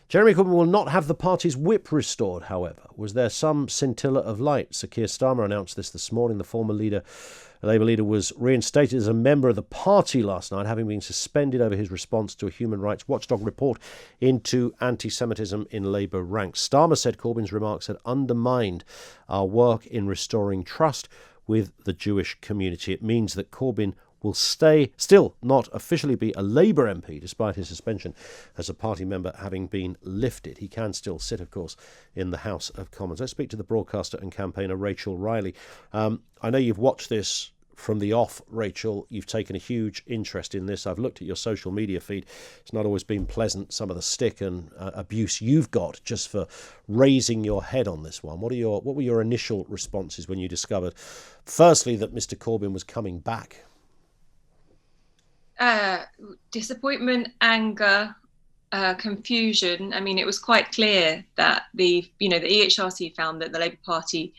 Jeremy Corbyn will not have the party's whip restored, however. Was there some scintilla of light? Sir Keir Starmer announced this morning. The former Labour leader was reinstated as a member of the party last night, having been suspended over his response to a human rights watchdog report into anti-Semitism in Labour ranks. Starmer said Corbyn's remarks had undermined our work in restoring trust with the Jewish community. It means that Corbyn will still not officially be a Labour MP, despite his suspension as a party member having been lifted. He can still sit, of course, in the House of Commons. Let's speak to the broadcaster and campaigner Rachel Riley. I know you've watched this from the off, Rachel. You've taken a huge interest in this. I've looked at your social media feed. It's not always been pleasant, some of the stick and abuse you've got just for raising your head on this one. What were your initial responses when you discovered, firstly, that Mr. Corbyn was coming back? Disappointment, anger, confusion. I mean, it was quite clear that the EHRC found that the Labour Party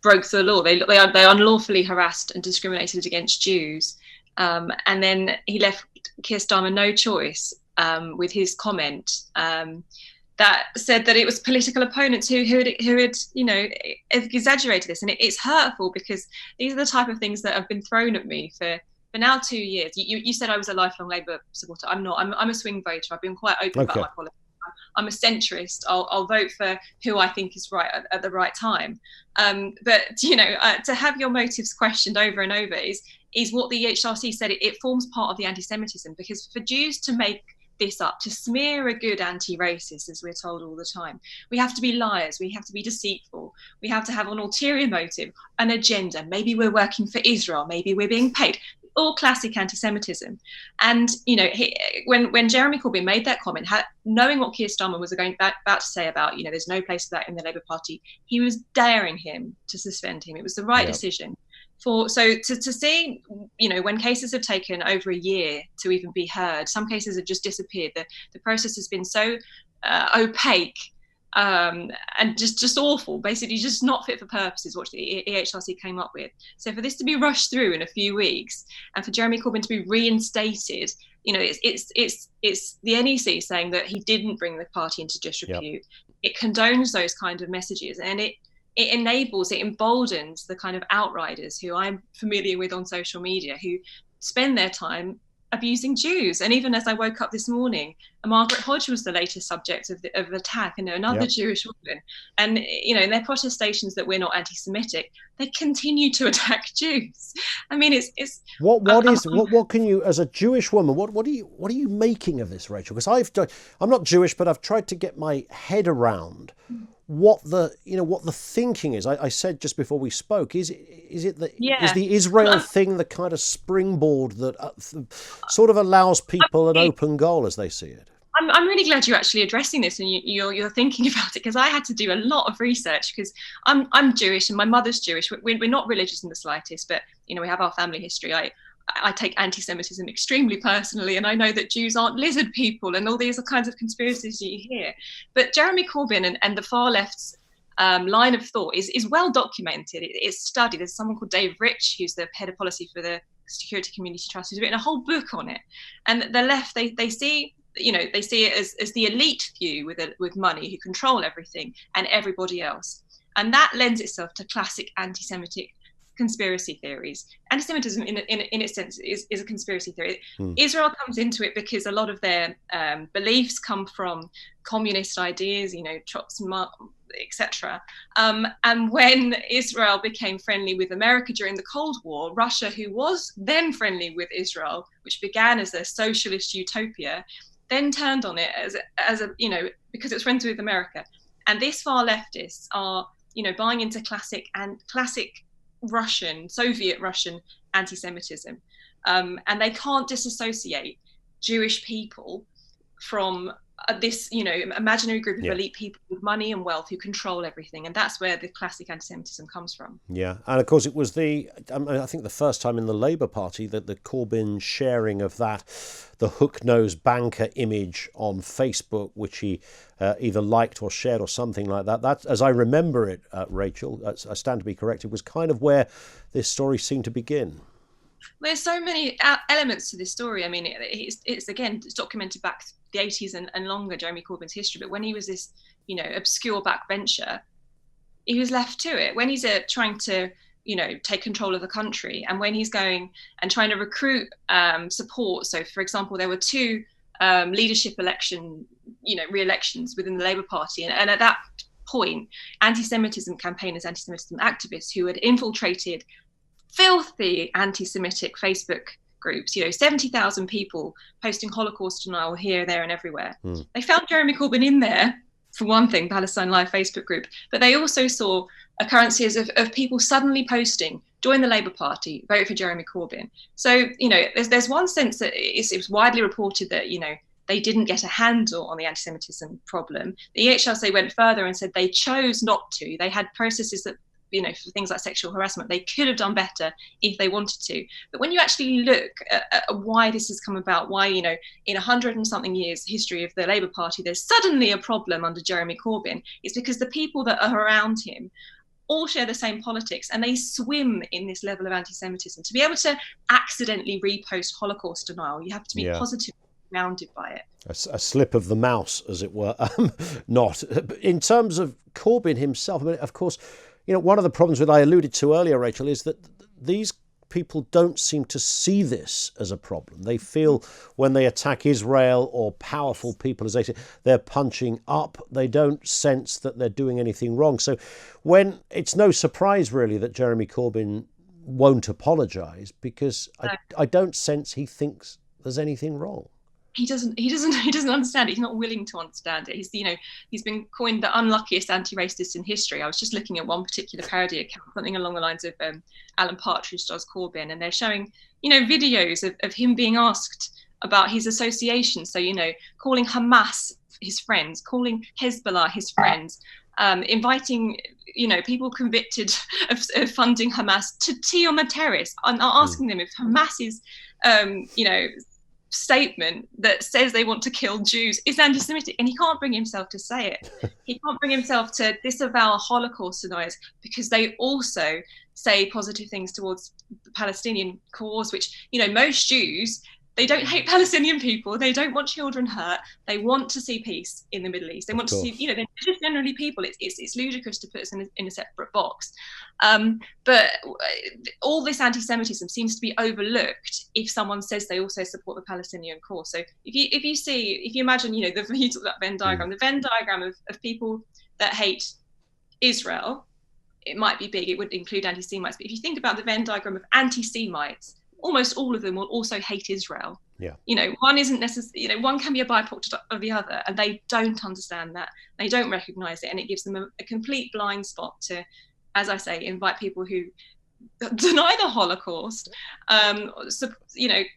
broke the law. They unlawfully harassed and discriminated against Jews, and then he left Keir Starmer no choice with his comment that said that it was political opponents who had exaggerated this, and it's hurtful because these are the type of things that have been thrown at me for now 2 years. You said I was a lifelong Labour supporter. I'm not. I'm a swing voter. I've been quite open about my politics. I'm a centrist. I'll vote for who I think is right at the right time. But to have your motives questioned over and over is what the EHRC said. It forms part of the anti-Semitism, because for Jews to make this up, to smear a good anti-racist, as we're told all the time, we have to be liars, we have to be deceitful, we have to have an ulterior motive, an agenda. Maybe we're working for Israel, maybe we're being paid. All classic anti-Semitism. And when Jeremy Corbyn made that comment, knowing what Keir Starmer was about to say about there's no place for that in the Labour Party, he was daring him to suspend him. It was the right decision. To see when cases have taken over a year to even be heard, some cases have just disappeared. The process has been so opaque. And just awful, basically just not fit for purposes, what the EHRC came up with. So for this to be rushed through in a few weeks, and for Jeremy Corbyn to be reinstated, it's the NEC saying that he didn't bring the party into disrepute. It condones those kind of messages, and it emboldens the kind of outriders who I'm familiar with on social media, who spend their time abusing Jews. And even as I woke up this morning, Margaret Hodge was the latest subject of attack, and another Jewish woman. And in their protestations that we're not anti-Semitic, they continue to attack Jews. I mean, it's what can you, as a Jewish woman, what are you making of this, Rachel? Because I'm not Jewish, but I've tried to get my head around what the thinking is. I said just before we spoke, is the Israel thing the kind of springboard that sort of allows people an open goal as they see it? I'm really glad you're actually addressing this and you're thinking about it, because I had to do a lot of research, because I'm Jewish and my mother's Jewish. We're not religious in the slightest, but we have our family history. I take anti-Semitism extremely personally, and I know that Jews aren't lizard people and all these kinds of conspiracies you hear. But Jeremy Corbyn and the far left's line of thought is well documented. It's studied. There's someone called Dave Rich, who's the head of policy for the Security Community Trust, who's written a whole book on it. And the left, they see it as the elite few with money who control everything and everybody else. And that lends itself to classic anti-Semitic conspiracy theories. Anti-Semitism, in its sense, is a conspiracy theory. Israel comes into it because a lot of their beliefs come from communist ideas, Trotsky, etc. And when Israel became friendly with America during the Cold War, Russia, who was then friendly with Israel, which began as a socialist utopia, then turned on it as a because it's friends with America. And these far leftists are buying into classic Soviet Russian anti-Semitism, and they can't disassociate Jewish people from this imaginary group of elite people with money and wealth who control everything. And that's where the classic anti-Semitism comes from. Yeah, and of course it was I think the first time in the Labour Party that the Corbyn sharing of the hook-nosed banker image on Facebook, which he either liked or shared or something like that. That, as I remember it, Rachel, I stand to be corrected, was kind of where this story seemed to begin. There's so many elements to this story. I mean, it's documented back the 80s and longer, Jeremy Corbyn's history, but when he was this, obscure backbencher, he was left to it. When he's trying to, take control of the country, and when he's going and trying to recruit support. So, for example, there were two leadership re-elections within the Labour Party, and at that point, anti-Semitism campaigners, anti-Semitism activists who had infiltrated filthy anti-Semitic Facebook groups, 70,000 people posting Holocaust denial here, there, and everywhere. They found Jeremy Corbyn in there, for one thing, Palestine Live Facebook group, but they also saw occurrences of people suddenly posting, join the Labour Party, vote for Jeremy Corbyn. So, there's one sense that it was widely reported that, they didn't get a handle on the anti-Semitism problem. The EHRC went further and said they chose not to. They had processes that, for things like sexual harassment, they could have done better if they wanted to. But when you actually look at why this has come about, why, in 100 and something years history of the Labour Party, there's suddenly a problem under Jeremy Corbyn, it's because the people that are around him all share the same politics, and they swim in this level of anti-Semitism. To be able to accidentally repost Holocaust denial, you have to be positively surrounded by it. A slip of the mouse, as it were. Not. In terms of Corbyn himself, I mean, of course, one of the problems that I alluded to earlier, Rachel, is that these people don't seem to see this as a problem. They feel when they attack Israel or powerful people, as they say, they're punching up. They don't sense that they're doing anything wrong. So when it's no surprise, really, that Jeremy Corbyn won't apologise, because I don't sense he thinks there's anything wrong. He doesn't understand it. He's not willing to understand it. He's been coined the unluckiest anti-racist in history. I was just looking at one particular parody account, something along the lines of Alan Partridge does Corbyn, and they're showing, videos of him being asked about his association. So, calling Hamas his friends, calling Hezbollah his friends, inviting, people convicted of funding Hamas to tea on the terrace, and asking them if Hamas's, statement that says they want to kill Jews is anti-Semitic, and he can't bring himself to say it. He can't bring himself to disavow Holocaust deniers because they also say positive things towards the Palestinian cause, which, most Jews, they don't hate Palestinian people. They don't want children hurt. They want to see peace in the Middle East. They want to see, they're just generally people. It's ludicrous to put us in a separate box. But all this anti-Semitism seems to be overlooked if someone says they also support the Palestinian cause. So if you imagine, you talk about Venn diagram, the Venn diagram of people that hate Israel, it might be big. It would include anti-Semites. But if you think about the Venn diagram of anti-Semites, almost all of them will also hate Israel. Yeah. One isn't necessarily, one can be a byproduct of the other, and they don't understand that. They don't recognize it, and it gives them a complete blind spot to, as I say, invite people who deny the Holocaust,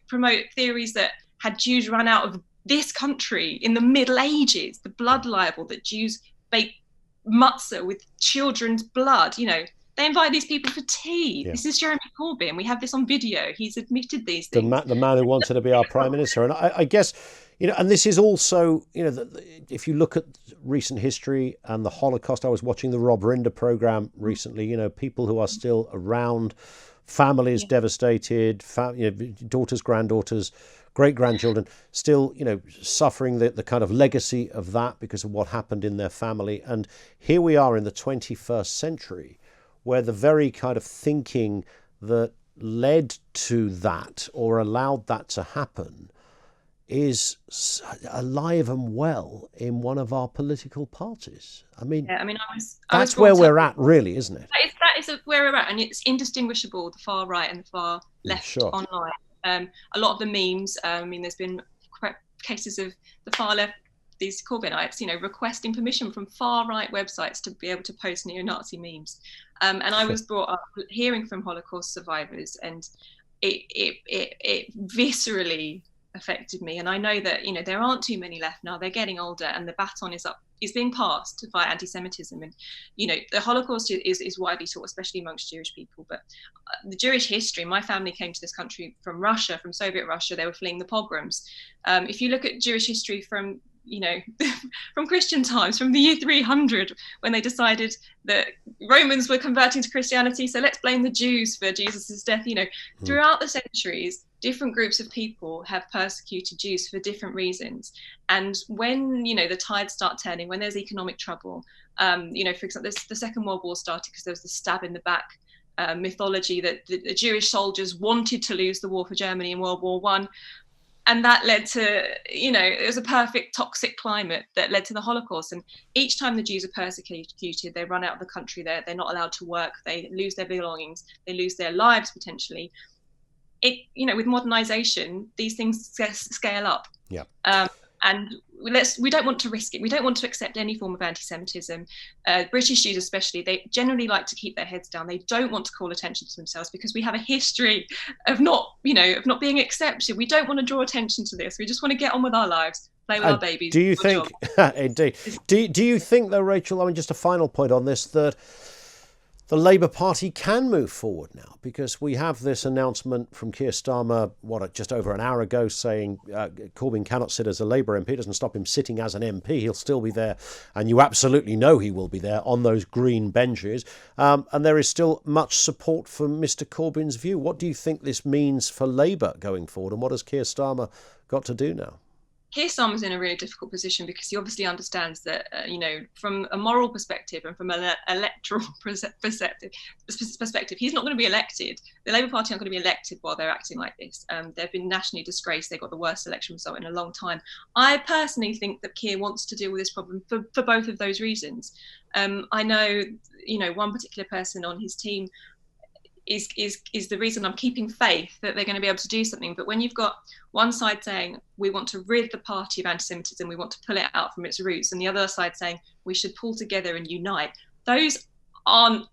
promote theories that had Jews run out of this country in the Middle Ages, the blood libel that Jews bake matzah with children's blood, They invite these people for tea. Yeah. This is Jeremy Corbyn. We have this on video. He's admitted these things. The man who wanted to be our Prime Minister. And I guess, and this is also, if you look at recent history and the Holocaust, I was watching the Rob Rinder programme recently, people who are still around, families devastated, daughters, granddaughters, great-grandchildren, still, suffering the kind of legacy of that because of what happened in their family. And here we are in the 21st century, where the very kind of thinking that led to that or allowed that to happen is alive and well in one of our political parties. I mean, that's where we're at, really, isn't it? That is where we're at, and it's indistinguishable, the far right and the far left online. A lot of the memes, there's been cases of the far left, these Corbynites, requesting permission from far-right websites to be able to post neo-Nazi memes. And I was brought up hearing from Holocaust survivors, and it viscerally affected me. And I know that, there aren't too many left now. They're getting older, and the baton is being passed to fight anti-Semitism. And, the Holocaust is widely taught, especially amongst Jewish people. But the Jewish history, my family came to this country from Russia, from Soviet Russia. They were fleeing the pogroms. If you look at Jewish history from from Christian times, from the year 300, when they decided that Romans were converting to Christianity, so let's blame the Jews for Jesus's death. Throughout the centuries, different groups of people have persecuted Jews for different reasons. And when, the tides start turning, when there's economic trouble, for example, the Second World War started because there was the stab in the back mythology that the Jewish soldiers wanted to lose the war for Germany in World War I. And that led to, it was a perfect toxic climate that led to the Holocaust. And each time the Jews are persecuted, they run out of the country, they're not allowed to work, they lose their belongings, they lose their lives potentially. With modernization, these things scale up. Yeah. And we don't want to risk it. We don't want to accept any form of anti-Semitism. British Jews especially, they generally like to keep their heads down. They don't want to call attention to themselves because we have a history of not being accepted. We don't want to draw attention to this. We just want to get on with our lives, play with our babies. Do you think, indeed, do you think though, Rachel, just a final point on this, that the Labour Party can move forward now, because we have this announcement from Keir Starmer, just over an hour ago, saying Corbyn cannot sit as a Labour MP. It doesn't stop him sitting as an MP. He'll still be there, and you absolutely know he will be there on those green benches. And there is still much support for Mr Corbyn's view. What do you think this means for Labour going forward, and what has Keir Starmer got to do now? Keir Starmer's in a really difficult position because he obviously understands that, from a moral perspective and from an electoral perspective, he's not going to be elected. The Labour Party aren't going to be elected while they're acting like this. They've been nationally disgraced. They got the worst election result in a long time. I personally think that Keir wants to deal with this problem for both of those reasons. I know, one particular person on his team is the reason I'm keeping faith that they're going to be able to do something. But when you've got one side saying we want to rid the party of anti-Semitism, we want to pull it out from its roots, and the other side saying we should pull together and unite, those aren't,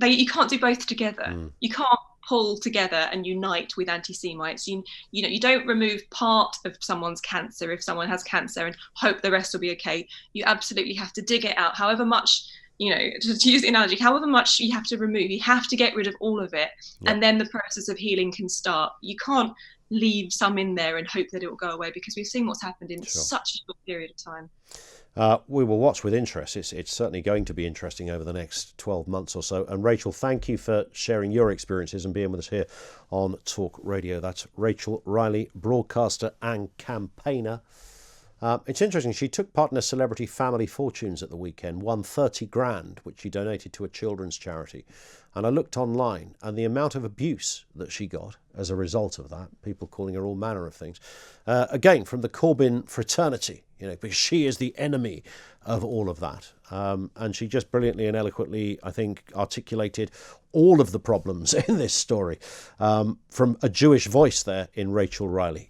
you can't do both together. You can't pull together and unite with anti-Semites. You don't remove part of someone's cancer if someone has cancer and hope the rest will be okay. You absolutely have to dig it out, however much, to use the analogy, however much you have to remove, you have to get rid of all of it. And then the process of healing can start. You can't leave some in there and hope that it will go away, because we've seen what's happened in such a short period of time. We will watch with interest. It's certainly going to be interesting over the next 12 months or so. And Rachel, thank you for sharing your experiences and being with us here on Talk Radio. That's Rachel Riley, broadcaster and campaigner. It's interesting, she took part in a celebrity family fortunes at the weekend, won 30 grand, which she donated to a children's charity. And I looked online, and the amount of abuse that she got as a result of that, people calling her all manner of things, again, from the Corbyn fraternity, because she is the enemy of all of that. And she just brilliantly and eloquently, I think, articulated all of the problems in this story from a Jewish voice there in Rachel Riley.